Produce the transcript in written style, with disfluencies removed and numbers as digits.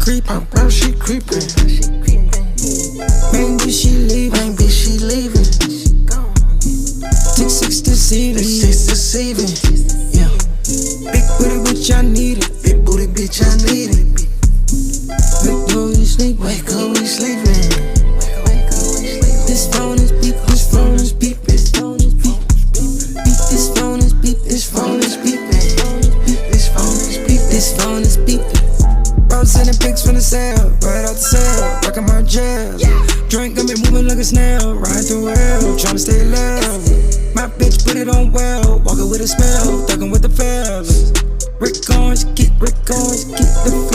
creepin', bro, she creepin'. Main bitch, she leavin', Tick 6 deceiving, yeah. Big booty bitch, I need it. Wake up, we sleepin'. This phone is beepin', this phone is beepin'. This phone is beepin', this phone is beepin'. Bro, sending pics from the cell, right out the cell, rockin' my gel. Drink got me moving like a snail, ride through hell, tryna stay low. My bitch put it on well, walking with a smell, thuggin' with the fellas. Rick Owens, get the